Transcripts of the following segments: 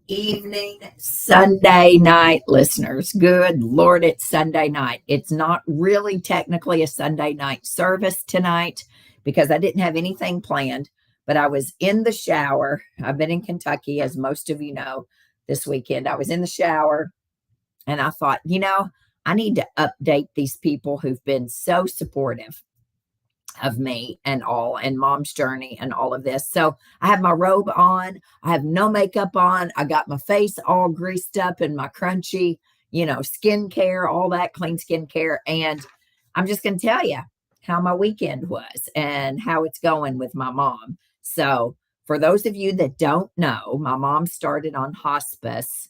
Evening, Sunday night listeners. Good Lord, it's Sunday night. It's not really technically a Sunday night service tonight because I didn't have anything planned, but I was in the shower. I've been in Kentucky, as most of you know, this weekend. I was in the shower and I thought, I need to update these people who've been so supportive of me and all, and mom's journey and all of this. So I have my robe on. I have no makeup on. I got my face all greased up in my crunchy, skincare, all that clean skincare. And I'm just going to tell you how my weekend was and how it's going with my mom. So for those of you that don't know, my mom started on hospice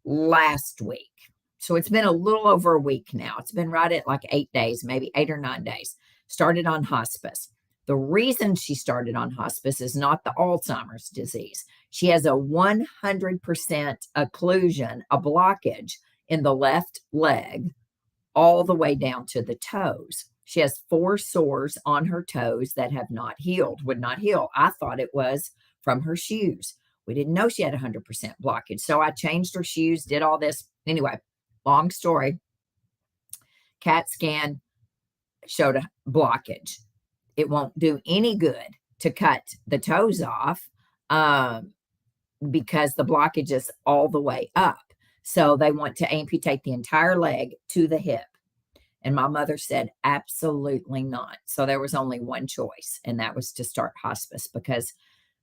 last week. So it's been a little over a week now. It's been right at like 8 days, maybe 8 or 9 days. Started on hospice. The reason she started on hospice is not the Alzheimer's disease. She has a 100% occlusion, a blockage in the left leg, all the way down to the toes. She has 4 sores on her toes that have not healed, would not heal. I thought it was from her shoes. We didn't know she had 100% blockage. So I changed her shoes, did all this. Anyway, long story. CAT scan showed a blockage. It won't do any good to cut the toes off because the blockage is all the way up. So they want to amputate the entire leg to the hip. And my mother said, absolutely not. So there was only one choice, and that was to start hospice, because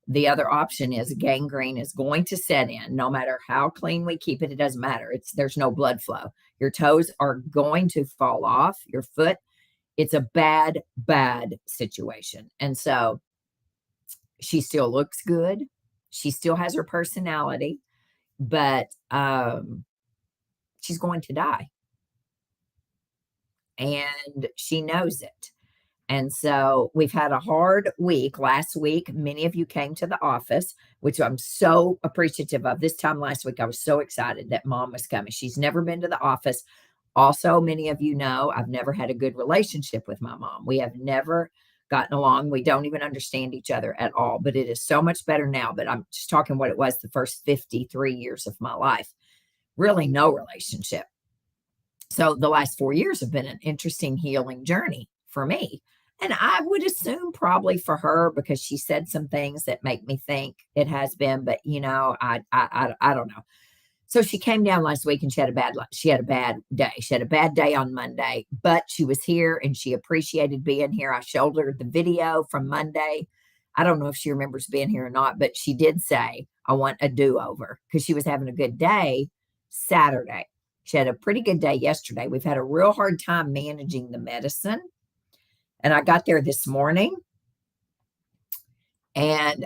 the other option is gangrene is going to set in. No matter how clean we keep it, it doesn't matter. There's no blood flow. Your toes are going to fall off, your foot. It's a bad, bad situation. And so she still looks good. She still has her personality, but she's going to die. And she knows it. And so we've had a hard week. Last week, many of you came to the office, which I'm so appreciative of. This time last week, I was so excited that mom was coming. She's never been to the office. Also, many of you know I've never had a good relationship with my mom. We have never gotten along. We don't even understand each other at all, but it is so much better now. But I'm just talking what it was the first 53 years of my life. Really no relationship. So the last 4 years have been an interesting healing journey for me. And I would assume probably for her, because she said some things that make me think it has been, but I don't know. So she came down last week and she had a bad day. She had a bad day on Monday, but she was here and she appreciated being here. I showed her the video from Monday. I don't know if she remembers being here or not, but she did say, I want a do-over, because she was having a good day Saturday. She had a pretty good day yesterday. We've had a real hard time managing the medicine. And I got there this morning and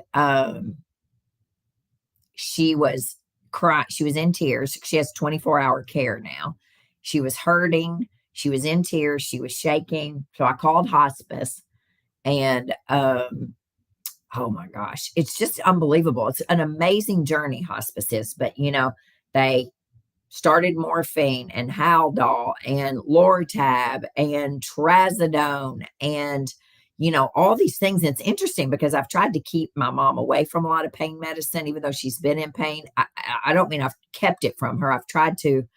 she was crying. She was in tears. She has 24-hour care now. She was hurting. She was in tears. She was shaking. So I called hospice and oh my gosh, it's just unbelievable. It's an amazing journey, hospice is, but they started morphine and Haldol and Lortab and Trazodone and, all these things. And it's interesting because I've tried to keep my mom away from a lot of pain medicine, even though she's been in pain. I don't mean I've kept it from her. I've tried to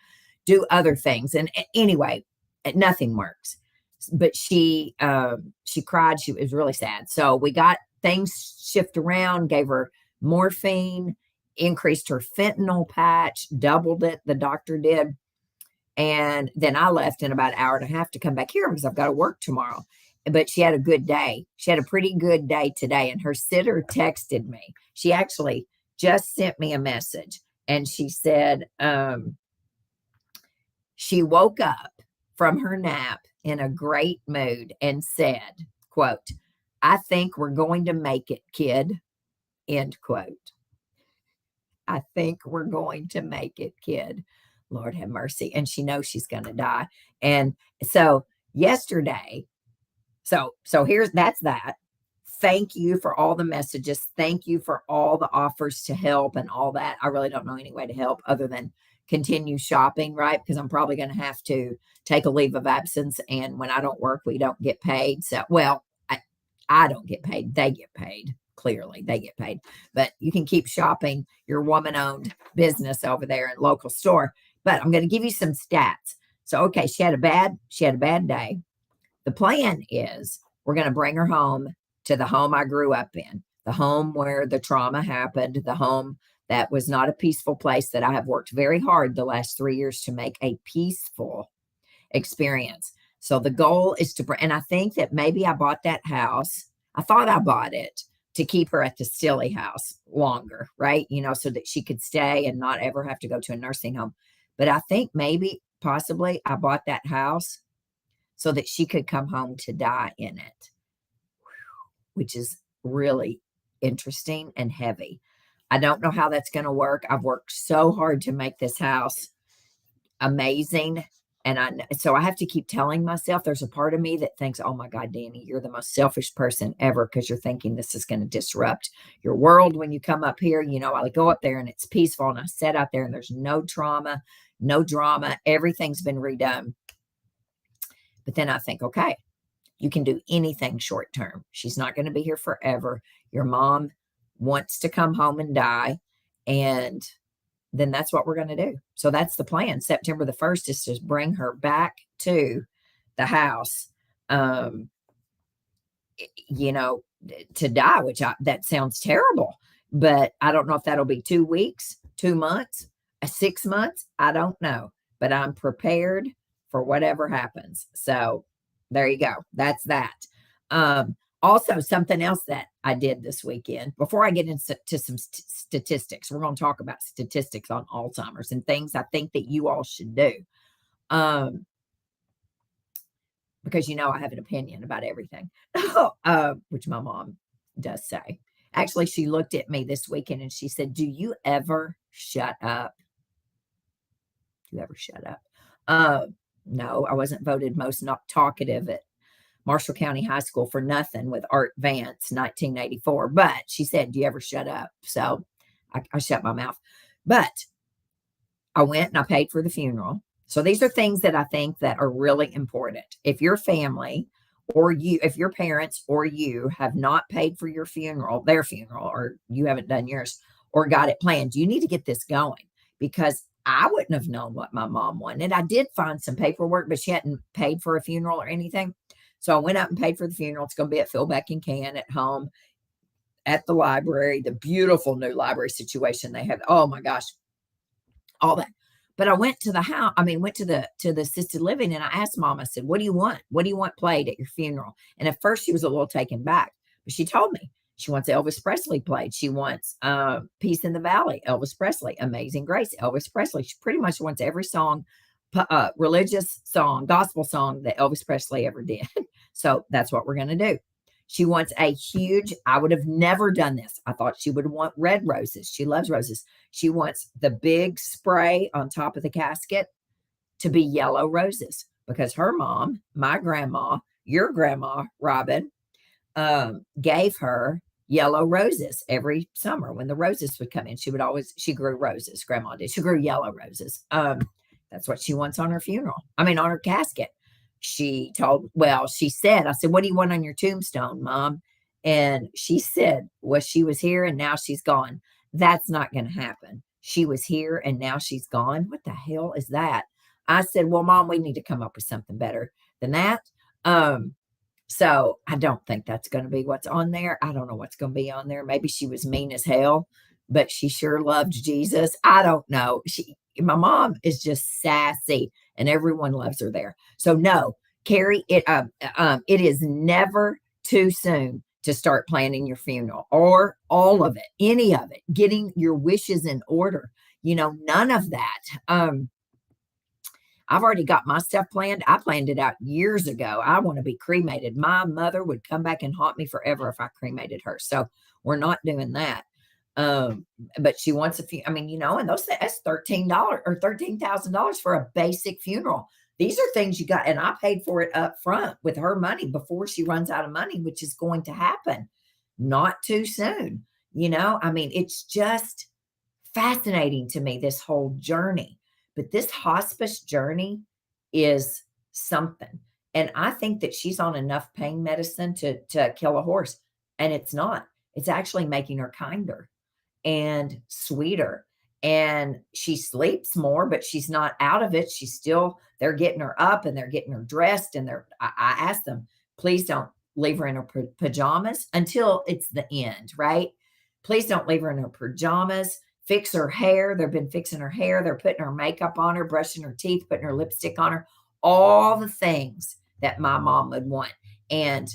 do other things. And anyway, nothing works. But she cried. She was really sad. So we got things shifted around, gave her morphine, increased her fentanyl patch, doubled it, the doctor did. And then I left in about an hour and a half to come back here because I've got to work tomorrow. But she had a good day. She had a pretty good day today. And her sitter texted me. She actually just sent me a message. And she said she woke up from her nap in a great mood and said, quote, I think we're going to make it, kid, end quote. I think we're going to make it, kid. Lord have mercy. And she knows she's going to die. And so yesterday, so that's that. Thank you for all the messages. Thank you for all the offers to help and all that. I really don't know any way to help other than continue shopping, right? Because I'm probably going to have to take a leave of absence. And when I don't work, we don't get paid. So, well, I don't get paid. They get paid. clearly they get paid, but you can keep shopping your woman-owned business over there in local store. But I'm going to give you some stats. So, okay, she had a bad day. The plan is we're going to bring her home to the home I grew up in, the home where the trauma happened, the home that was not a peaceful place that I have worked very hard the last 3 years to make a peaceful experience. So the goal is to, and I think that maybe I bought that house. I thought I bought it to keep her at the Silly House longer, right? So that she could stay and not ever have to go to a nursing home. But I think maybe, possibly, I bought that house so that she could come home to die in it, which is really interesting and heavy. I don't know how that's going to work. I've worked so hard to make this house amazing. And so I have to keep telling myself, there's a part of me that thinks, oh my God, Danny, you're the most selfish person ever, because you're thinking this is going to disrupt your world when you come up here. I go up there and it's peaceful, and I sit out there and there's no trauma, no drama. Everything's been redone. But then I think, okay, you can do anything short term. She's not going to be here forever. Your mom wants to come home and die. And then that's what we're going to do. So that's the plan. September the 1st is to bring her back to the house, to die, which that sounds terrible, but I don't know if that'll be 2 weeks, 2 months, 6 months. I don't know, but I'm prepared for whatever happens. So there you go. That's that. Also, something else that I did this weekend, before I get into some statistics, we're going to talk about statistics on Alzheimer's and things I think that you all should do. Because, I have an opinion about everything, which my mom does say. Actually, she looked at me this weekend and she said, do you ever shut up? Do you ever shut up? No, I wasn't voted most not talkative at Marshall County High School for nothing with Art Vance, 1984. But she said, do you ever shut up? So I shut my mouth. But I went and I paid for the funeral. So these are things that I think that are really important. If your family or if your parents or you have not paid for your funeral, their funeral, or you haven't done yours or got it planned, you need to get this going, because I wouldn't have known what my mom wanted. I did find some paperwork, but she hadn't paid for a funeral or anything. So I went up and paid for the funeral. It's going to be at Phil Beck and Can at home at the library, the beautiful new library situation they have. Oh my gosh, all that. But I went to the house. Went to the assisted living, and I asked Mom, I said, what do you want? What do you want played at your funeral? And at first she was a little taken back, but she told me she wants Elvis Presley played. She wants Peace in the Valley, Elvis Presley, Amazing Grace, Elvis Presley. She pretty much wants every song, religious song, gospel song that Elvis Presley ever did. So that's what we're going to do. She wants a huge, I would have never done this. I thought she would want red roses. She loves roses. She wants the big spray on top of the casket to be yellow roses, because her mom, my grandma, your grandma, Robin, gave her yellow roses every summer when the roses would come in. She grew roses. Grandma did. She grew yellow roses. That's what she wants on her funeral. On her casket. She said, I said, what do you want on your tombstone, Mom? And she said, well, she was here and now she's gone. That's not going to happen. She was here and now she's gone. What the hell is that? I said, well, Mom, we need to come up with something better than that. So I don't think that's going to be what's on there. I don't know what's going to be on there. Maybe she was mean as hell, but she sure loved Jesus. I don't know. My mom is just sassy and everyone loves her there. So no, Carrie, it is never too soon to start planning your funeral, or all of it, any of it, getting your wishes in order. None of that. I've already got my stuff planned. I planned it out years ago. I want to be cremated. My mother would come back and haunt me forever if I cremated her. So we're not doing that. But she wants a few, and that's $13 or $13,000 for a basic funeral. These are things you got, and I paid for it up front with her money before she runs out of money, which is going to happen not too soon. It's just fascinating to me, this whole journey. But this hospice journey is something. And I think that she's on enough pain medicine to kill a horse. And it's not. it's actually making her kinder and sweeter. And she sleeps more, but she's not out of it. She's still, they're getting her up and they're getting her dressed. And I asked them, please don't leave her in her pajamas until it's the end, right? Please don't leave her in her pajamas. Fix her hair. They've been fixing her hair. They're putting her makeup on her, brushing her teeth, putting her lipstick on her, all the things that my mom would want. And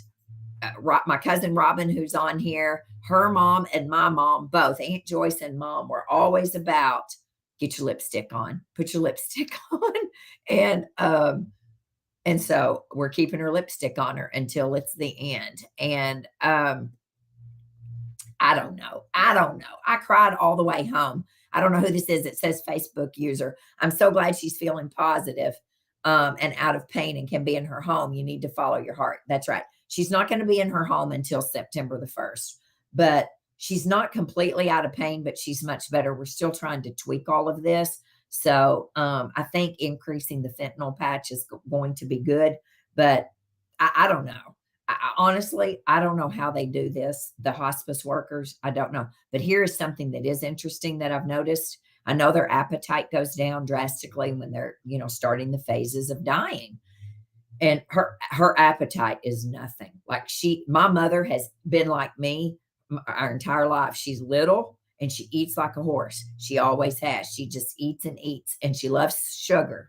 my cousin Robin, who's on here, her mom and my mom, both Aunt Joyce and mom, were always about get your lipstick on, put your lipstick on. And so we're keeping her lipstick on her until it's the end. And I don't know. I cried all the way home. I don't know who this is. It says Facebook user. I'm so glad she's feeling positive, and out of pain and can be in her home. You need to follow your heart. That's right. She's not going to be in her home until September the 1st, but she's not completely out of pain, but she's much better. We're still trying to tweak all of this. So I think increasing the fentanyl patch is going to be good, but I don't know. Honestly, I don't know how they do this. The hospice workers, I don't know. But here is something that is interesting that I've noticed. I know their appetite goes down drastically when they're, starting the phases of dying. And her appetite is nothing. Like my mother has been like me our entire life. She's little and she eats like a horse. She always has. She just eats and eats, and she loves sugar.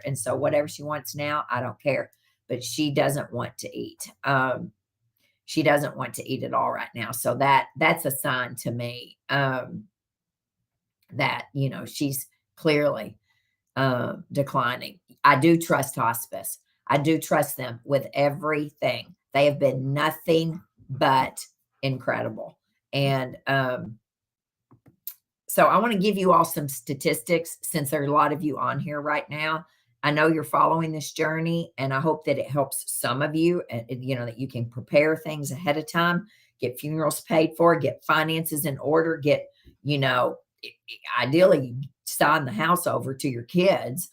And so whatever she wants now, I don't care. But she doesn't want to eat. She doesn't want to eat at all right now. So that's a sign to me that, she's clearly declining. I do trust hospice. I do trust them with everything. They have been nothing but incredible. And so I want to give you all some statistics, since there are a lot of you on here right now. I know you're following this journey, and I hope that it helps some of you, and that you can prepare things ahead of time, get funerals paid for, get finances in order, get, ideally sign the house over to your kids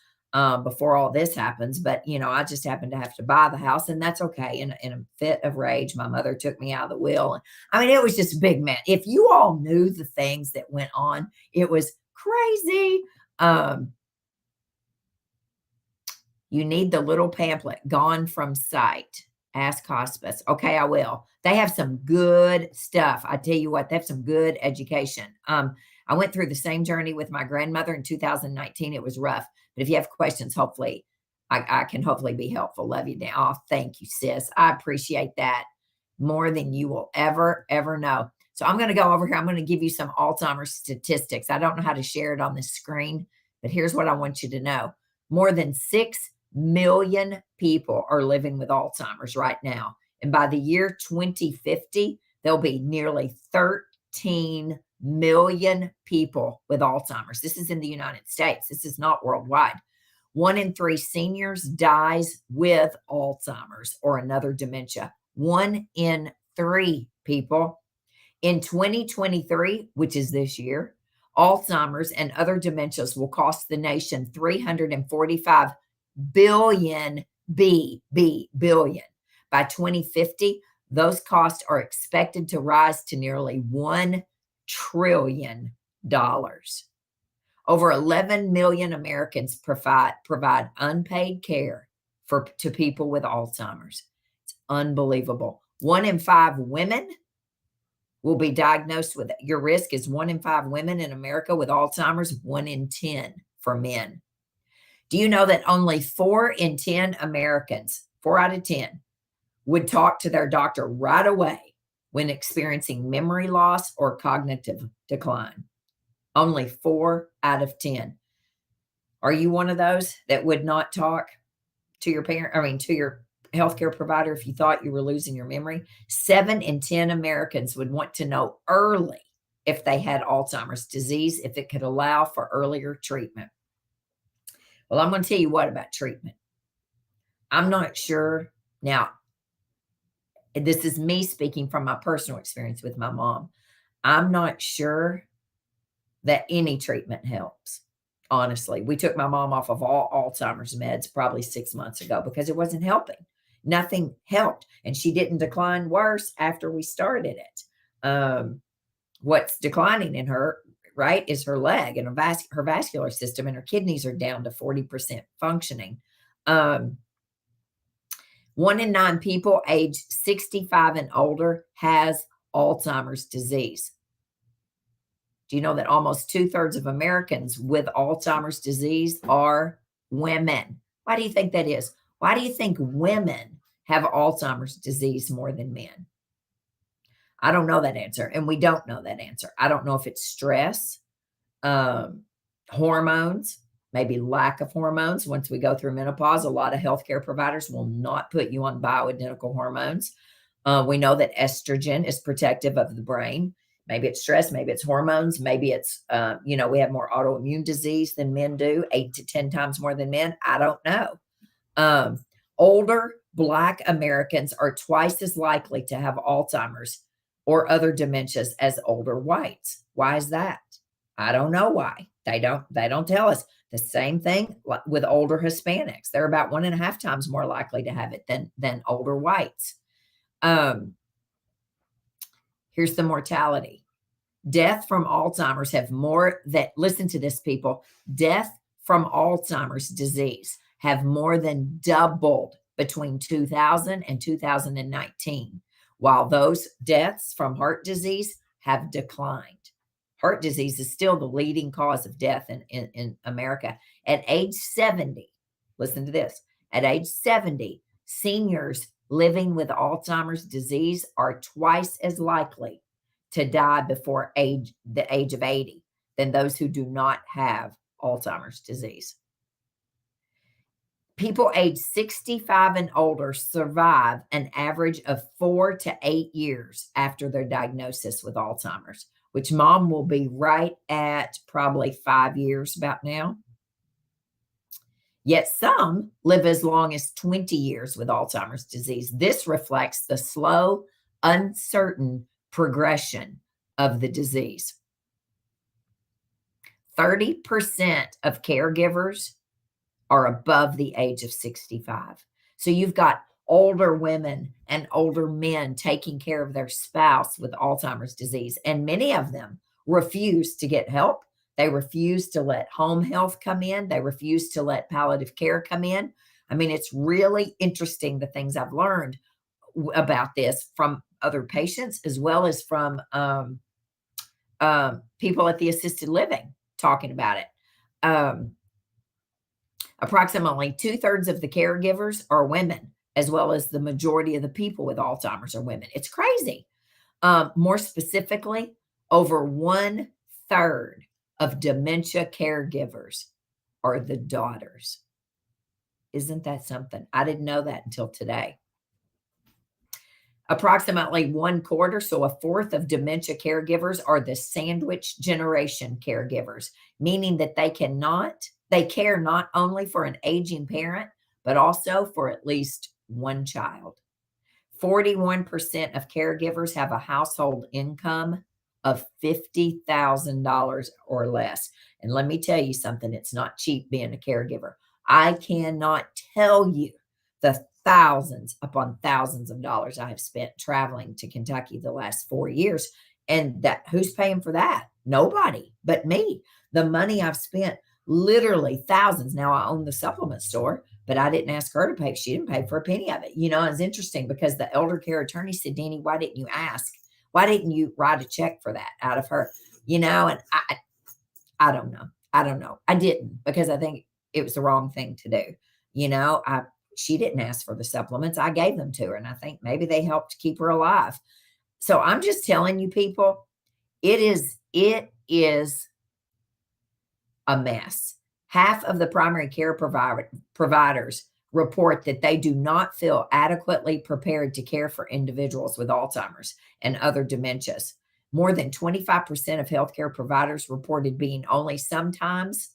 before all this happens. But, I just happened to have to buy the house, and that's okay. In a fit of rage, my mother took me out of the will. I mean, it was just a big mess. If you all knew the things that went on, it was crazy. You need the little pamphlet, Gone from Sight. Ask Hospice. Okay, I will. They have some good stuff. I tell you what, they have some good education. I went through the same journey with my grandmother in 2019. It was rough. But if you have questions, hopefully I can hopefully be helpful. Love you, Dan. Oh, thank you, sis. I appreciate that more than you will ever know. So I'm going to go over here. I'm going to give you some Alzheimer's statistics. I don't know how to share it on the screen, but here's what I want you to know. More than 6 million people are living with Alzheimer's right now. And by the year 2050, there'll be nearly 13 million people with Alzheimer's. This is in the United States. This is not worldwide. 1 in 3 seniors dies with Alzheimer's or another dementia. 1 in 3 people. In 2023, which is this year, Alzheimer's and other dementias will cost the nation $345 billion. By 2050, those costs are expected to rise to nearly $1 trillion. Over 11 million Americans provide unpaid care to people with Alzheimer's. It's unbelievable. 1 in 5 women will be diagnosed with it. Your risk is 1 in 5 women in America with Alzheimer's, 1 in 10 for men. Do you know that only 4 in 10 Americans, 4 out of 10, would talk to their doctor right away when experiencing memory loss or cognitive decline? Only 4 out of 10. Are you one of those that would not talk to your to your healthcare provider if you thought you were losing your memory? 7 in 10 Americans would want to know early if they had Alzheimer's disease, if it could allow for earlier treatment. Well, I'm going to tell you what about treatment. I'm not sure. Now, this is me speaking from my personal experience with my mom. I'm not sure that any treatment helps. Honestly, we took my mom off of all Alzheimer's meds probably 6 months ago because it wasn't helping. Nothing helped. And she didn't decline worse after we started it. What's declining in her, right, is her leg and her vascular system, and her kidneys are down to 40% functioning. 1 in 9 people age 65 and older has Alzheimer's disease. Do you know that almost 2/3 of Americans with Alzheimer's disease are women? Why do you think that is? Why do you think women have Alzheimer's disease more than men? I don't know that answer, and we don't know that answer. I don't know if it's stress, um, hormones, maybe lack of hormones. Once we go through menopause, a lot of healthcare providers will not put you on bioidentical hormones. We know that estrogen is protective of the brain. Maybe it's stress, maybe it's hormones, maybe it's, we have more autoimmune disease than men do, 8 to 10 times more than men. I don't know. Um, Older Black Americans are twice as likely to have Alzheimer's or other dementias as older whites. Why is that? I don't know why. They don't tell us. The same thing with older Hispanics. They're about 1.5 times more likely to have it than older whites. Here's the mortality. Death from Alzheimer's have more that, listen to this, people, death from Alzheimer's disease have more than doubled between 2000 and 2019, while those deaths from heart disease have declined. Heart disease is still the leading cause of death in America. At age 70, listen to this, at age 70, seniors living with Alzheimer's disease are twice as likely to die before the age of 80 than those who do not have Alzheimer's disease. People age 65 and older survive an average of 4 to 8 years after their diagnosis with Alzheimer's, which mom will be right at probably 5 years about now. Yet some live as long as 20 years with Alzheimer's disease. This reflects the slow, uncertain progression of the disease. 30% of caregivers are above the age of 65. So you've got older women and older men taking care of their spouse with Alzheimer's disease, and many of them refuse to get help. They refuse to let home health come in. They refuse to let palliative care come in. I mean, it's really interesting the things I've learned about this from other patients, as well as from people at the assisted living talking about it. Approximately 2/3 of the caregivers are women, as well as the majority of the people with Alzheimer's are women. It's crazy. More specifically, over 1/3 of dementia caregivers are the daughters. Isn't that something? I didn't know that until today. Approximately 1/4, so 1/4 of dementia caregivers are the sandwich generation caregivers, meaning that they care not only for an aging parent, but also for at least one child. 41% of caregivers have a household income of $50,000 or less. And let me tell you something, it's not cheap being a caregiver. I cannot tell you the thousands upon thousands of dollars I have spent traveling to Kentucky the last 4 years. And that, who's paying for that? Nobody but me. The money I've spent, literally thousands. Now I own the supplement store, but I didn't ask her to pay. She didn't pay for a penny of it. It's interesting because the elder care attorney said, Danny, why didn't you ask? Why didn't you write a check for that out of her? And I don't know. I don't know. I didn't, because I think it was the wrong thing to do. She didn't ask for the supplements. I gave them to her, and I think maybe they helped keep her alive. So I'm just telling you, people, it is a mess. Half of the primary care providers report that they do not feel adequately prepared to care for individuals with Alzheimer's and other dementias. More than 25% of healthcare providers reported being only sometimes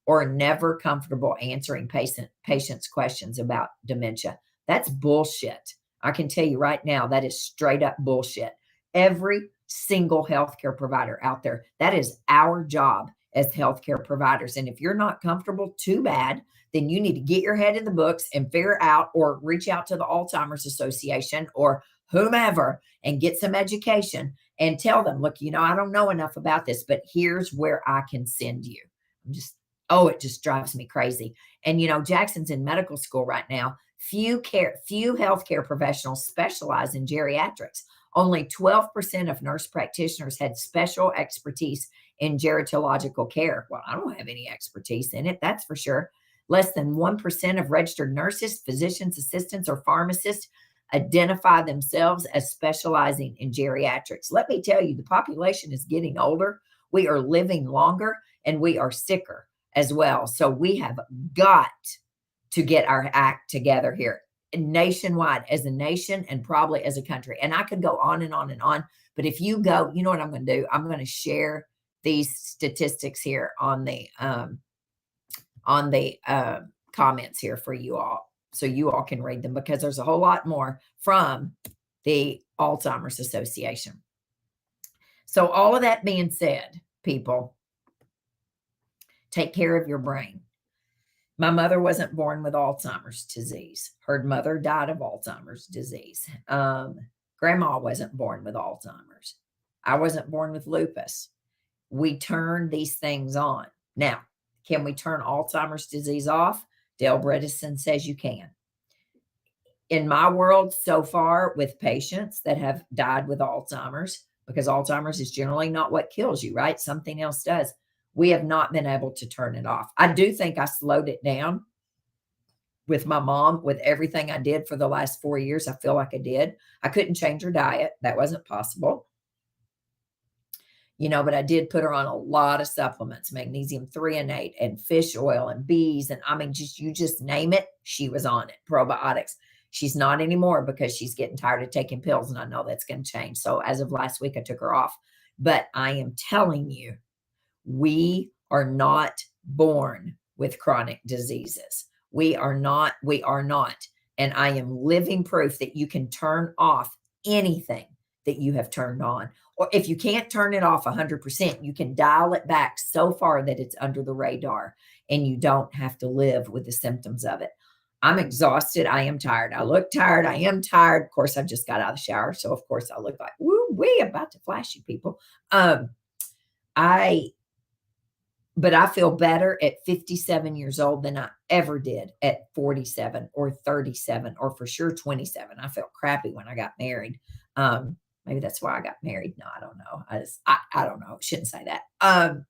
or never comfortable answering patients' questions about dementia. That's bullshit. I can tell you right now, that is straight up bullshit. Every single healthcare provider out there, that is our job as healthcare providers. And if you're not comfortable, too bad, then you need to get your head in the books and figure out, or reach out to the Alzheimer's Association or whomever, and get some education and tell them, look, I don't know enough about this, but here's where I can send you. It just drives me crazy. And, Jackson's in medical school right now. Few healthcare professionals specialize in geriatrics. Only 12% of nurse practitioners had special expertise in gerontological care. Well, I don't have any expertise in it, that's for sure. Less than 1% of registered nurses, physicians, assistants, or pharmacists identify themselves as specializing in geriatrics. Let me tell you, the population is getting older. We are living longer, and we are sicker as well. So we have got to get our act together here nationwide, as a nation and probably as a country. And I could go on and on and on. But if you go, you know what I'm going to do? I'm going to share these statistics here on the comments here for you all, so you all can read them, because there's a whole lot more from the Alzheimer's Association. So all of that being said, people, take care of your brain. My mother wasn't born with Alzheimer's disease. Her mother died of Alzheimer's disease. Grandma wasn't born with Alzheimer's. I wasn't born with lupus. We turn these things on. Now, can we turn Alzheimer's disease off? Dale Bredesen says you can. In my world so far, with patients that have died with Alzheimer's, because Alzheimer's is generally not what kills you, right? Something else does. We have not been able to turn it off. I do think I slowed it down with my mom, with everything I did for the last 4 years. I feel like I did. I couldn't change her diet. That wasn't possible. But I did put her on a lot of supplements, magnesium threonate and fish oil and bees. And I mean, you just name it, she was on it. Probiotics. She's not anymore because she's getting tired of taking pills. And I know that's going to change. So as of last week, I took her off. But I am telling you, we are not born with chronic diseases. We are not. And I am living proof that you can turn off anything that you have turned on. Or if you can't turn it off 100%, you can dial it back so far that it's under the radar and you don't have to live with the symptoms of it. I'm exhausted. I am tired. I look tired. I am tired. Of course, I've just got out of the shower. So of course I look like, woo, we about to flash you people. But I feel better at 57 years old than I ever did at 47 or 37 or for sure 27. I felt crappy when I got married. Maybe that's why I got married. No, I don't know. I don't know. Shouldn't say that. I'm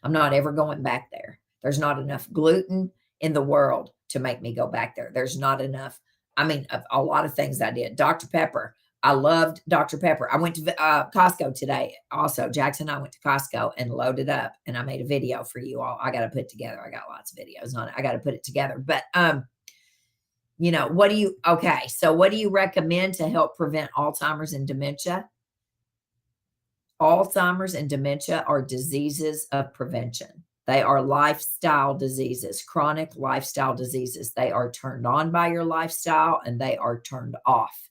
not ever going back there. There's not enough gluten in the world to make me go back there. There's not enough. I mean, a lot of things I did. Dr. Pepper. I loved Dr. Pepper. I went to Costco today. Also, Jackson and I went to Costco and loaded up, and I made a video for you all. I got to put together. I got lots of videos on it. I got to put it together. But, what do you recommend to help prevent Alzheimer's and dementia? Alzheimer's and dementia are diseases of prevention. They are lifestyle diseases, chronic lifestyle diseases. They are turned on by your lifestyle, and they are turned off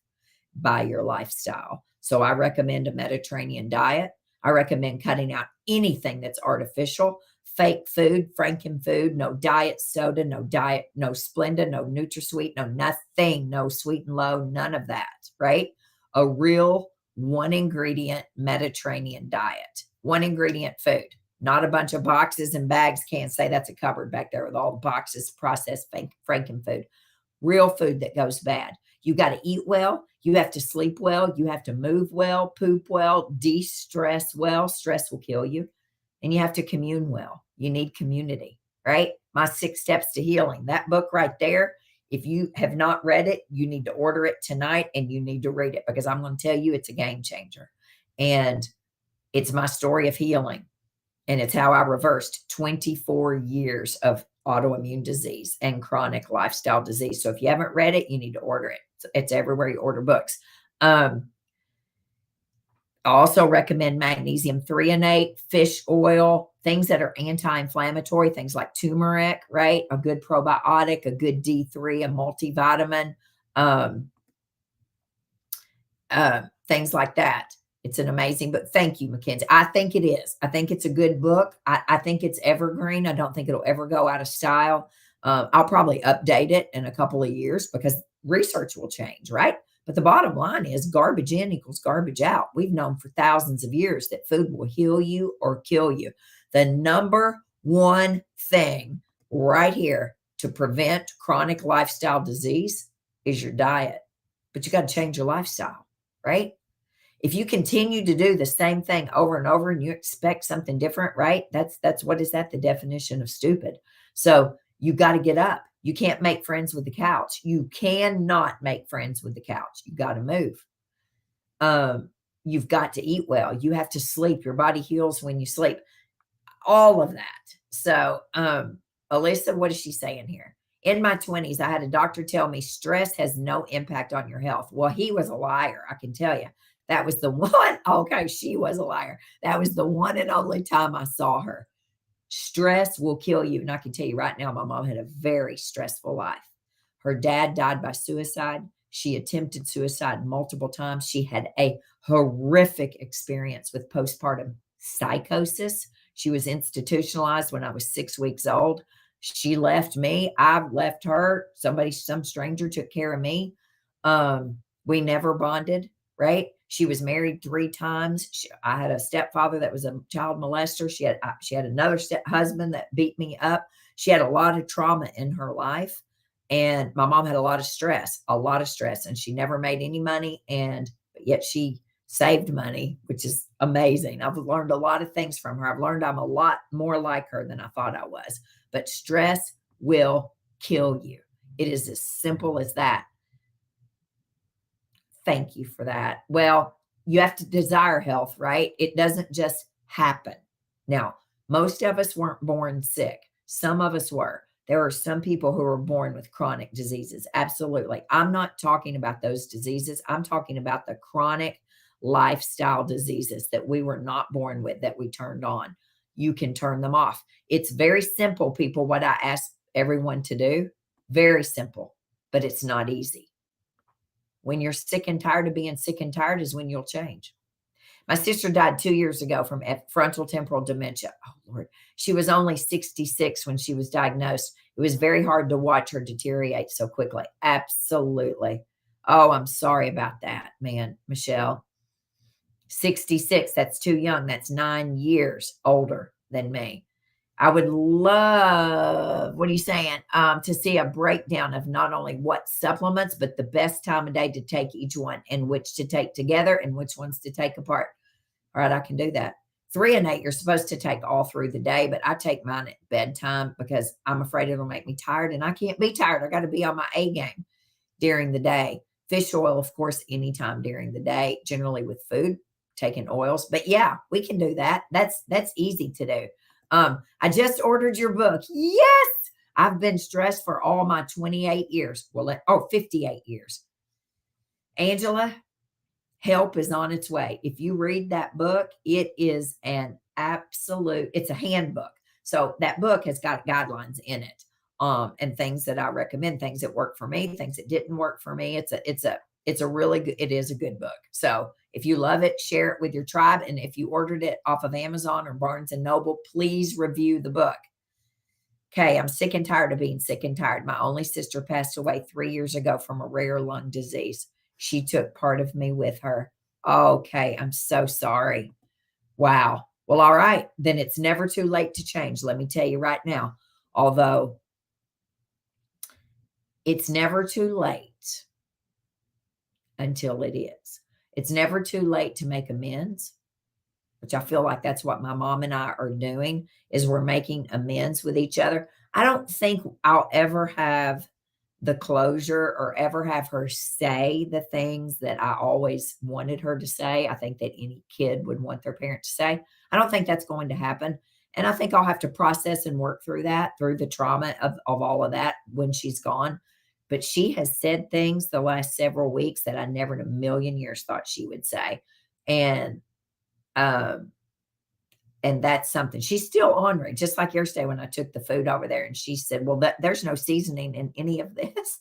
by your lifestyle. So I recommend a Mediterranean diet. I recommend cutting out anything that's artificial, fake food, frankenfood, no diet soda, no Splenda, no NutraSweet, no nothing, no Sweet and Low, none of that, right? A real one ingredient Mediterranean diet, one ingredient food, not a bunch of boxes and bags. Can't say that's a cupboard back there with all the boxes, processed frankenfood, real food that goes bad. You got to eat well. You have to sleep well. You have to move well, poop well, de-stress well. Stress will kill you. And you have to commune well. You need community, right? My 6 Steps to Healing, that book right there. If you have not read it, you need to order it tonight and you need to read it, because I'm going to tell you it's a game changer. And it's my story of healing. And it's how I reversed 24 years of autoimmune disease and chronic lifestyle disease. So if you haven't read it, you need to order it. It's everywhere you order books. I also recommend magnesium threonate, fish oil, things that are anti-inflammatory, things like turmeric, right? A good probiotic, a good D3, a multivitamin, things like that. It's an amazing book. Thank you, Mackenzie. I think it is. I think it's a good book. I think it's evergreen. I don't think it'll ever go out of style. I'll probably update it in a couple of years because research will change, right? But the bottom line is garbage in equals garbage out. We've known for thousands of years that food will heal you or kill you. The number one thing right here to prevent chronic lifestyle disease is your diet. But you got to change your lifestyle, right? If you continue to do the same thing over and over and you expect something different, right? That's what is that? The definition of stupid. So you got to get up. You can't make friends with the couch. You cannot make friends with the couch. You got to move. You've got to eat well. You have to sleep. Your body heals when you sleep. All of that. So, Alyssa, what is she saying here? In my 20s, I had a doctor tell me stress has no impact on your health. Well, he was a liar, I can tell you. That was the one. Okay, she was a liar. That was the one and only time I saw her. Stress will kill you. And I can tell you right now, my mom had a very stressful life. Her dad died by suicide. She attempted suicide multiple times. She had a horrific experience with postpartum psychosis. She was institutionalized when I was 6 weeks old. She left me. I left her. Some stranger took care of me. We never bonded, right? She was married 3 times. I had a stepfather that was a child molester. She had another husband that beat me up. She had a lot of trauma in her life. And my mom had a lot of stress, and she never made any money. And yet she saved money, which is amazing. I've learned a lot of things from her. I've learned I'm a lot more like her than I thought I was. But stress will kill you. It is as simple as that. Thank you for that. Well, you have to desire health, right? It doesn't just happen. Now, most of us weren't born sick. Some of us were. There are some people who were born with chronic diseases. Absolutely. I'm not talking about those diseases. I'm talking about the chronic lifestyle diseases that we were not born with, that we turned on. You can turn them off. It's very simple, people, what I ask everyone to do. Very simple, but it's not easy. When you're sick and tired of being sick and tired is when you'll change. My sister died 2 years ago from frontal temporal dementia. Oh, Lord. She was only 66 when she was diagnosed. It was very hard to watch her deteriorate so quickly. Absolutely. Oh, I'm sorry about that, man, Michelle. 66, that's too young. That's 9 years older than me. I would love, what are you saying, to see a breakdown of not only what supplements, but the best time of day to take each one and which to take together and which ones to take apart. All right, I can do that. 3 and 8, you're supposed to take all through the day, but I take mine at bedtime because I'm afraid it'll make me tired, and I can't be tired. I got to be on my A game during the day. Fish oil, of course, anytime during the day, generally with food, taking oils. But yeah, we can do that. That's easy to do. I just ordered your book. Yes, I've been stressed for all my 28 years. Well, 58 years. Angela, help is on its way. If you read that book, it is it's a handbook. So that book has got guidelines in it, and things that I recommend, things that work for me, things that didn't work for me. It is a good book. So if you love it, share it with your tribe. And if you ordered it off of Amazon or Barnes and Noble, please review the book. Okay, I'm sick and tired of being sick and tired. My only sister passed away 3 years ago from a rare lung disease. She took part of me with her. Okay, I'm so sorry. Wow. Well, all right. Then it's never too late to change. Let me tell you right now, although it's never too late until it is. It's never too late to make amends, which I feel like that's what my mom and I are doing, is we're making amends with each other. I don't think I'll ever have the closure or ever have her say the things that I always wanted her to say. I think that any kid would want their parent to say. I don't think that's going to happen. And I think I'll have to process and work through that, through the trauma of all of that when she's gone. But she has said things the last several weeks that I never in a million years thought she would say. And that's something. She's still ornery, just like yesterday when I took the food over there and she said, well, there's no seasoning in any of this.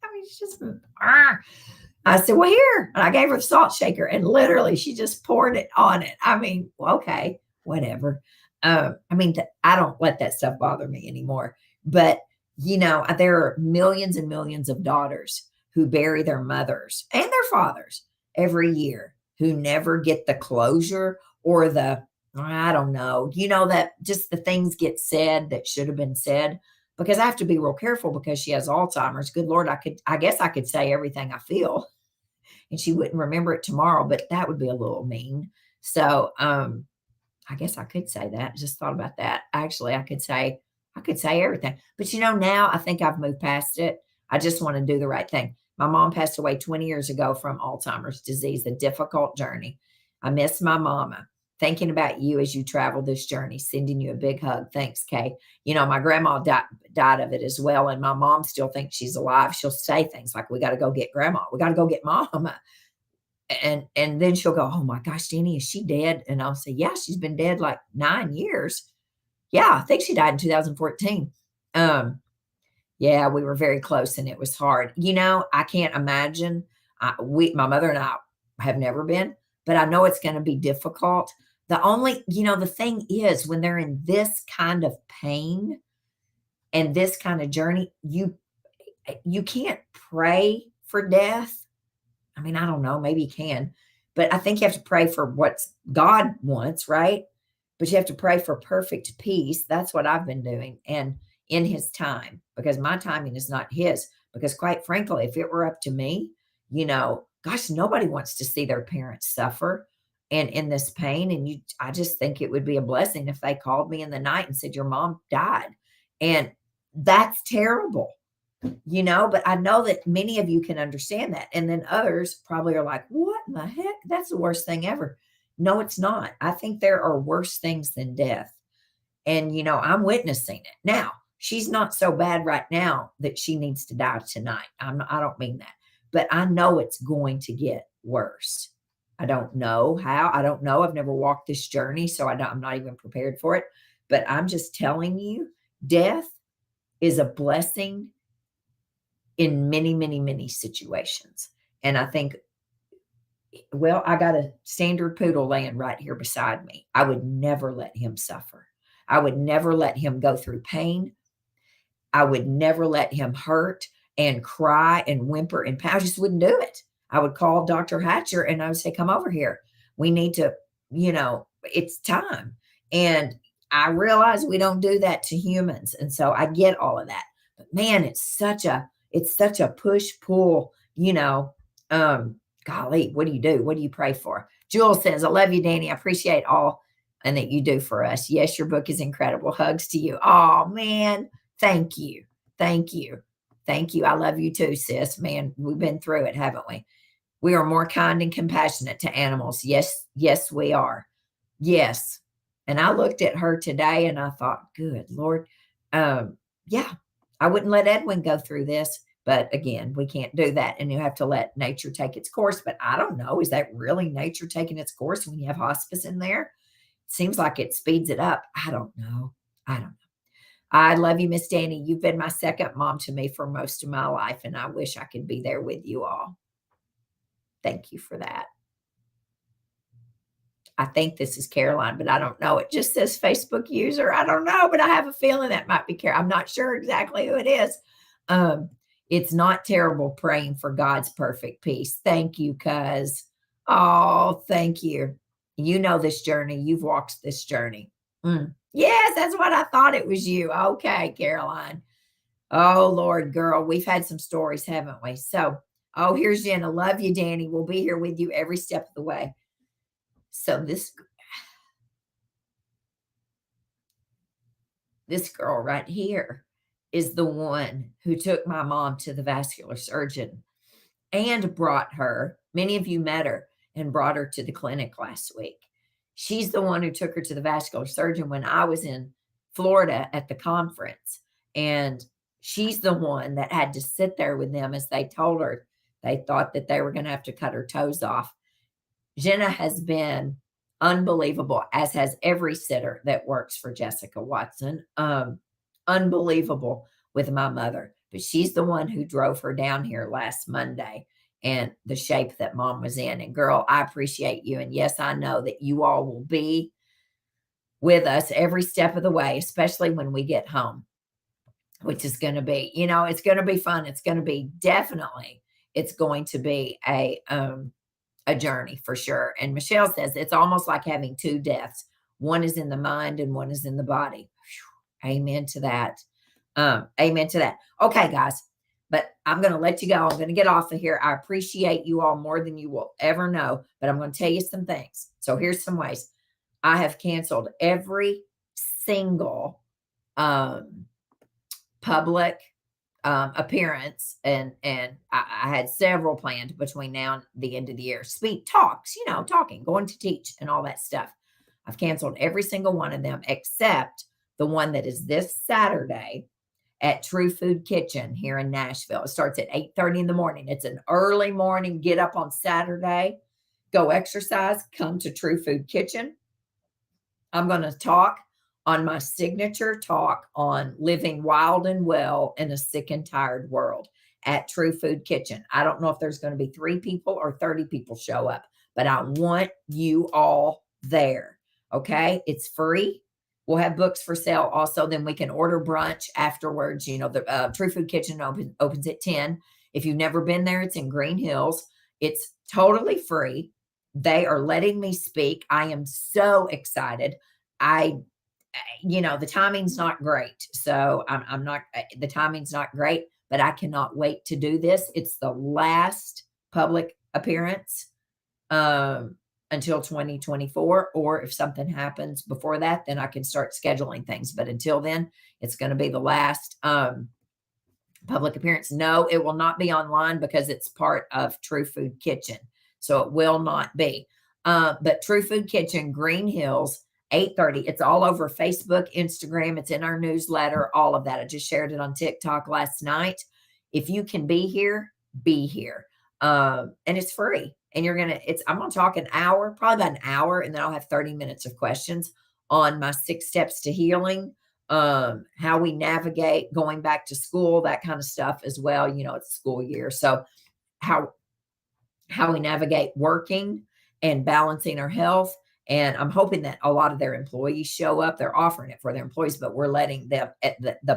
I mean, it's just, I said, well, here. And I gave her the salt shaker and literally she just poured it on it. I mean, okay, whatever. I don't let that stuff bother me anymore. But, there are millions and millions of daughters who bury their mothers and their fathers every year, who never get the closure or the, I don't know, that just the things get said that should have been said. Because I have to be real careful because she has Alzheimer's. Good Lord, I guess I could say everything I feel and she wouldn't remember it tomorrow, but that would be a little mean. So, I guess I could say that. Just thought about that. Actually, I could say everything. But now I think I've moved past it. I just want to do the right thing. My mom passed away 20 years ago from Alzheimer's disease, a difficult journey. I miss my mama. Thinking about you as you travel this journey, sending you a big hug. Thanks, Kay. My grandma died of it as well, and my mom still thinks she's alive. She'll say things like, "We got to go get grandma. We got to go get mama." And then she'll go, "Oh my gosh, Danny, is she dead?" And I'll say, "Yeah, she's been dead like 9 years." Yeah, I think she died in 2014. Yeah, we were very close and it was hard. I can't imagine. My mother and I have never been, but I know it's going to be difficult. The thing is, when they're in this kind of pain and this kind of journey, you can't pray for death. I mean, I don't know, maybe you can, but I think you have to pray for what God wants, right? But you have to pray for perfect peace. That's what I've been doing. And in his time, because my timing is not his. Because quite frankly, if it were up to me, gosh, nobody wants to see their parents suffer and in this pain. And I just think it would be a blessing if they called me in the night and said, "Your mom died." And that's terrible. But I know that many of you can understand that. And then others probably are like, "What in the heck? That's the worst thing ever." No, it's not. I think there are worse things than death. And, I'm witnessing it. Now, she's not so bad right now that she needs to die tonight. I don't mean that. But I know it's going to get worse. I don't know how. I don't know. I've never walked this journey, so I'm not even prepared for it. But I'm just telling you, death is a blessing in many, many, many situations. And I think, well, I got a standard poodle laying right here beside me. I would never let him suffer. I would never let him go through pain. I would never let him hurt and cry and whimper and I just wouldn't do it. I would call Dr. Hatcher and I would say, "Come over here. We need to, it's time." And I realize we don't do that to humans. And so I get all of that. But man, it's such a push pull, golly, what do you do? What do you pray for? Jewel says, "I love you, Danny. I appreciate all and that you do for us. Yes, your book is incredible. Hugs to you." Oh, man. Thank you. Thank you. Thank you. I love you too, sis. Man, we've been through it, haven't we? We are more kind and compassionate to animals. Yes, yes, we are. Yes. And I looked at her today and I thought, good Lord. Yeah, I wouldn't let Edwin go through this. But again, we can't do that. And you have to let nature take its course. But I don't know. Is that really nature taking its course when you have hospice in there? It seems like it speeds it up. I don't know. I love you, Miss Danny. You've been my second mom to me for most of my life. And I wish I could be there with you all. Thank you for that. I think this is Caroline, but I don't know. It just says Facebook user. I don't know, but I have a feeling that might be Caroline. I'm not sure exactly who it is. It's not terrible praying for God's perfect peace. Thank you, cuz. Oh, thank you. You know this journey. You've walked this journey. Yes, that's what I thought it was you. Okay, Caroline. Oh, Lord, girl, we've had some stories, haven't we? So, here's Jenna. Love you, Danny. We'll be here with you every step of the way. So this girl right here is the one who took my mom to the vascular surgeon and brought her. Many of you met her and brought her to the clinic last week. She's the one who took her to the vascular surgeon when I was in Florida at the conference. And she's the one that had to sit there with them as they told her they thought that they were going to have to cut her toes off. Jenna has been unbelievable, as has every sitter that works for Jessica Watson. Unbelievable with my mother. But she's the one who drove her down here last Monday and the shape that mom was in. And girl, I appreciate you. And yes, I know that you all will be with us every step of the way, especially when we get home, which is going to be, it's going to be fun. It's going to be definitely it's going to be a journey for sure. And Michelle says it's almost like having two deaths. One is in the mind and one is in the body. Whew, amen to that. Amen to that. Okay, guys, but I'm going to let you go. I'm going to get off of here. I appreciate you all more than you will ever know, but I'm going to tell you some things. So here's some ways. I have canceled every single public appearance, and I had several planned between now and the end of the year. Speak talks, talking, going to teach and all that stuff. I've canceled every single one of them except the one that is this Saturday at True Food Kitchen here in Nashville. It starts at 8:30 in the morning. It's an early morning get up on Saturday, go exercise, come to True Food Kitchen. I'm going to talk on my signature talk on living wild and well in a sick and tired world at True Food Kitchen. I don't know if there's going to be 3 people or 30 people show up, but I want you all there. Okay. It's free. We'll have books for sale also. Then we can order brunch afterwards. The True Food Kitchen opens at 10. If you've never been there, it's in Green Hills. It's totally free. They are letting me speak. I am so excited. The timing's not great. So the timing's not great, but I cannot wait to do this. It's the last public appearance until 2024, or if something happens before that, then I can start scheduling things. But until then, it's going to be the last public appearance. No, it will not be online because it's part of True Food Kitchen. So it will not be. But True Food Kitchen, Green Hills, 8:30. It's all over Facebook, Instagram. It's in our newsletter, all of that. I just shared it on TikTok last night. If you can be here, be here. And it's free. And I'm going to talk an hour, probably about an hour, and then I'll have 30 minutes of questions on my 6 steps to healing, how we navigate going back to school, that kind of stuff as well. It's school year. So how we navigate working and balancing our health. And I'm hoping that a lot of their employees show up. They're offering it for their employees, but we're letting the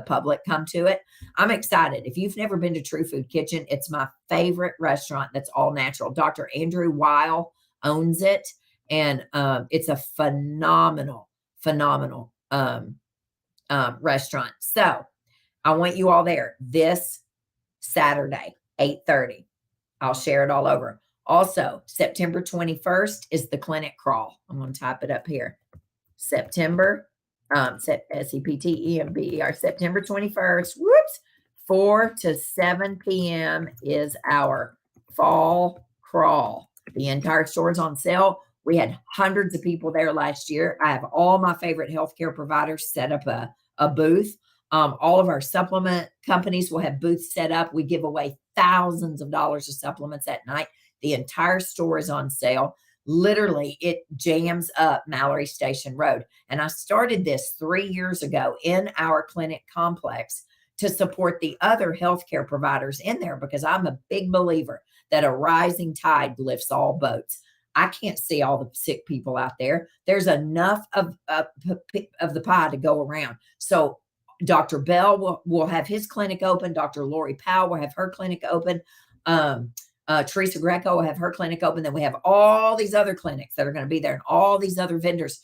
public come to it. I'm excited. If you've never been to True Food Kitchen, it's my favorite restaurant that's all natural. Dr. Andrew Weil owns it, and it's a phenomenal restaurant. So I want you all there this Saturday, 8:30. I'll share it all over. Also, September 21st is the clinic crawl. I'm going to type it up here. September, SEPTEMBER, September 21st, 4 to 7 p.m. is our fall crawl. The entire store is on sale. We had hundreds of people there last year. I have all my favorite healthcare providers set up a booth. All of our supplement companies will have booths set up. We give away thousands of dollars of supplements at night. The entire store is on sale. Literally, it jams up Mallory Station Road. And I started this 3 years ago in our clinic complex to support the other healthcare providers in there, because I'm a big believer that a rising tide lifts all boats. I can't see all the sick people out there. There's enough of the pie to go around. So Dr. Bell will have his clinic open. Dr. Lori Powell will have her clinic open. Teresa Greco will have her clinic open. Then we have all these other clinics that are going to be there, and all these other vendors.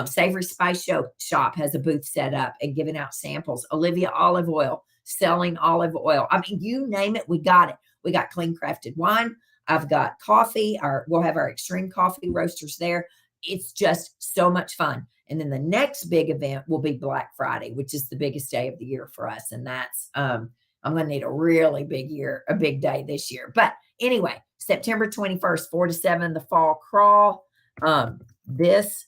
Savory Spice Shop has a booth set up and giving out samples. Olivia Olive Oil, selling olive oil. I mean, you name it, we got it. We got clean crafted wine. I've got coffee. We'll have our extreme coffee roasters there. It's just so much fun. And then the next big event will be Black Friday, which is the biggest day of the year for us. And that's, I'm going to need a really a big day this year. But anyway, September 21st, 4 to 7, the fall crawl. This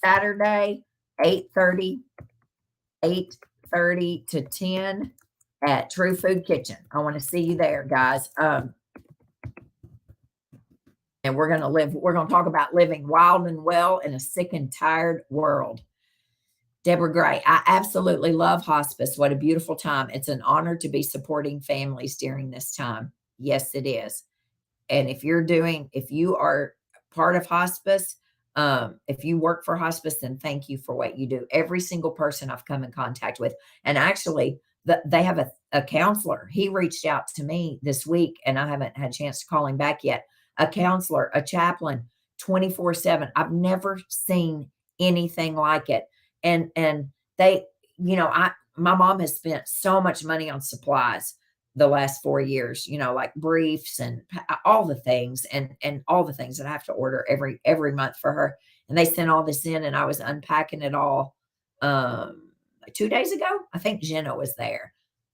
Saturday, 8:30 to 10 at True Food Kitchen. I want to see you there, guys. And we're going to talk about living wild and well in a sick and tired world. Deborah Gray, I absolutely love hospice. What a beautiful time. It's an honor to be supporting families during this time. Yes, it is. And if you are part of hospice, if you work for hospice, then thank you for what you do. Every single person I've come in contact with. And actually, they have a counselor. He reached out to me this week, and I haven't had a chance to call him back yet. A counselor, a chaplain, 24/7. I've never seen anything like it. And they, my mom has spent so much money on supplies the last 4 years, like briefs and all the things and all the things that I have to order every month for her. And they sent all this in, and I was unpacking it all 2 days ago. I think Jenna was there,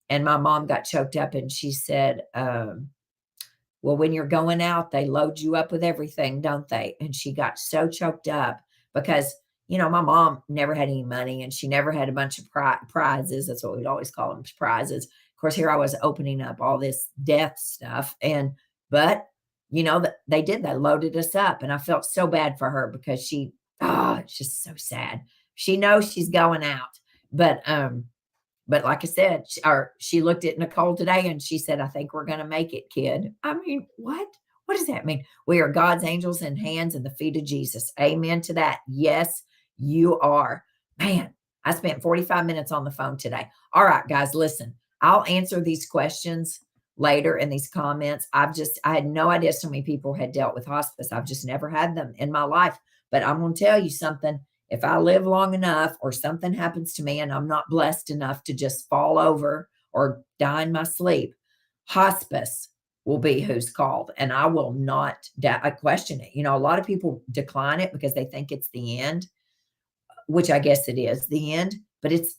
and my mom got choked up, and she said, well, when you're going out, they load you up with everything, don't they? And she got so choked up because, my mom never had any money, and she never had a bunch of prizes. That's what we'd always call them, prizes. Of course, here I was opening up all this death stuff. But they loaded us up, and I felt so bad for her because it's just so sad. She knows she's going out, but like I said, she looked at Nicole today and she said, I think we're going to make it, kid. I mean, what? What does that mean? We are God's angels and hands in the feet of Jesus. Amen to that. Yes, you are. Man, I spent 45 minutes on the phone today. All right, guys, listen, I'll answer these questions later in these comments. I had no idea so many people had dealt with hospice. I've just never had them in my life. But I'm going to tell you something. If I live long enough or something happens to me and I'm not blessed enough to just fall over or die in my sleep, hospice will be who's called. And I will not question it. A lot of people decline it because they think it's the end, which I guess it is the end. But it's,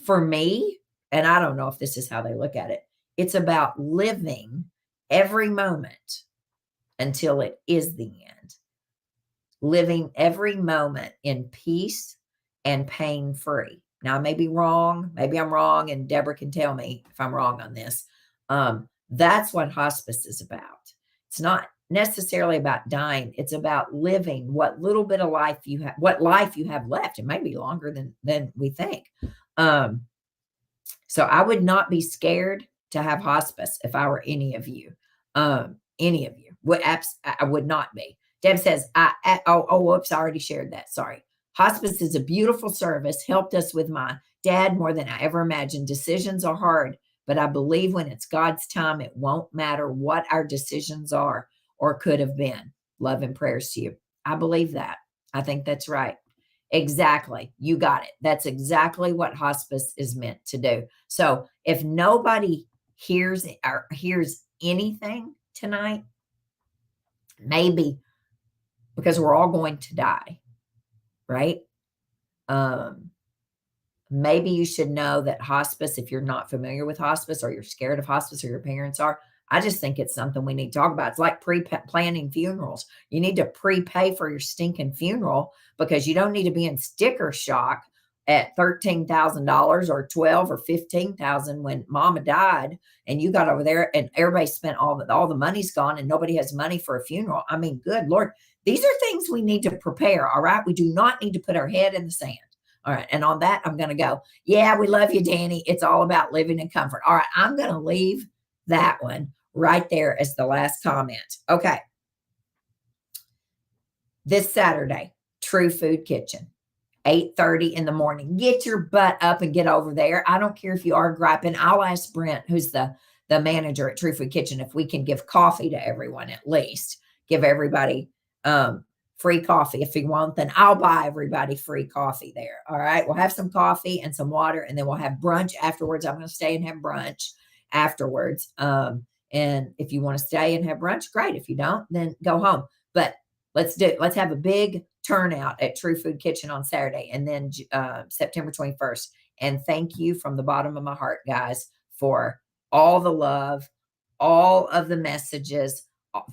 for me, and I don't know if this is how they look at it, it's about living every moment until it is the end. Living every moment in peace and pain-free. Now, I may be wrong. Maybe I'm wrong, and Deborah can tell me if I'm wrong on this. That's what hospice is about. It's not necessarily about dying. It's about living what little bit of life you have, what life you have left. It may be longer than we think. So I would not be scared to have hospice if I were any of you. Any of you. I would not be. Deb says, whoops, I already shared that. Sorry. Hospice is a beautiful service, helped us with my dad more than I ever imagined. Decisions are hard, but I believe when it's God's time, it won't matter what our decisions are or could have been. Love and prayers to you. I believe that. I think that's right. Exactly. You got it. That's exactly what hospice is meant to do. So if nobody hears anything tonight, maybe because we're all going to die, right? Maybe you should know that hospice, if you're not familiar with hospice or you're scared of hospice or your parents are, I just think it's something we need to talk about. It's like pre-planning funerals. You need to prepay for your stinking funeral because you don't need to be in sticker shock at $13,000 or $12 or $15,000 when mama died and you got over there and everybody spent all the money's gone and nobody has money for a funeral. I mean, good Lord. These are things we need to prepare, all right? We do not need to put our head in the sand. All right. And on that, I'm going to go, yeah, we love you, Danny. It's all about living in comfort. All right. I'm going to leave that one right there as the last comment. Okay. This Saturday, True Food Kitchen, 8:30 in the morning. Get your butt up and get over there. I don't care if you are griping. I'll ask Brent, who's the manager at True Food Kitchen, if we can give coffee to everyone, at least give everybody free coffee. If you want, then I'll buy everybody free coffee there. All right. We'll have some coffee and some water, and then we'll have brunch afterwards. I'm going to stay and have brunch afterwards. And if you want to stay and have brunch, great. If you don't, then go home. But let's have a big turnout at True Food Kitchen on Saturday, and then September 21st. And thank you from the bottom of my heart, guys, for all the love, all of the messages,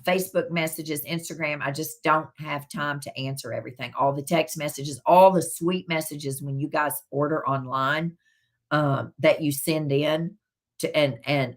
Facebook messages, Instagram. I just don't have time to answer everything. All the text messages, all the sweet messages when you guys order online that you send in to and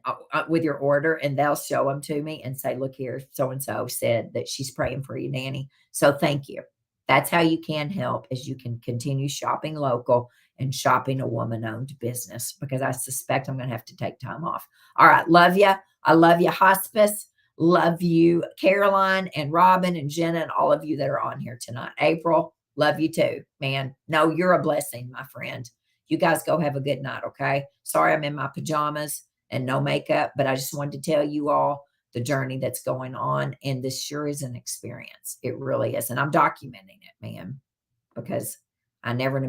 with your order, and they'll show them to me and say, look here, so-and-so said that she's praying for you, Danny. So thank you. That's how you can help, is you can continue shopping local and shopping a woman-owned business, because I suspect I'm going to have to take time off. All right. Love you. I love you, hospice. Love you, Caroline and Robin and Jenna and all of you that are on here tonight. April, love you too, man. No, you're a blessing, my friend. You guys go have a good night, okay? Sorry I'm in my pajamas and no makeup, but I just wanted to tell you all the journey that's going on. And this sure is an experience. It really is. And I'm documenting it, man, because I never knew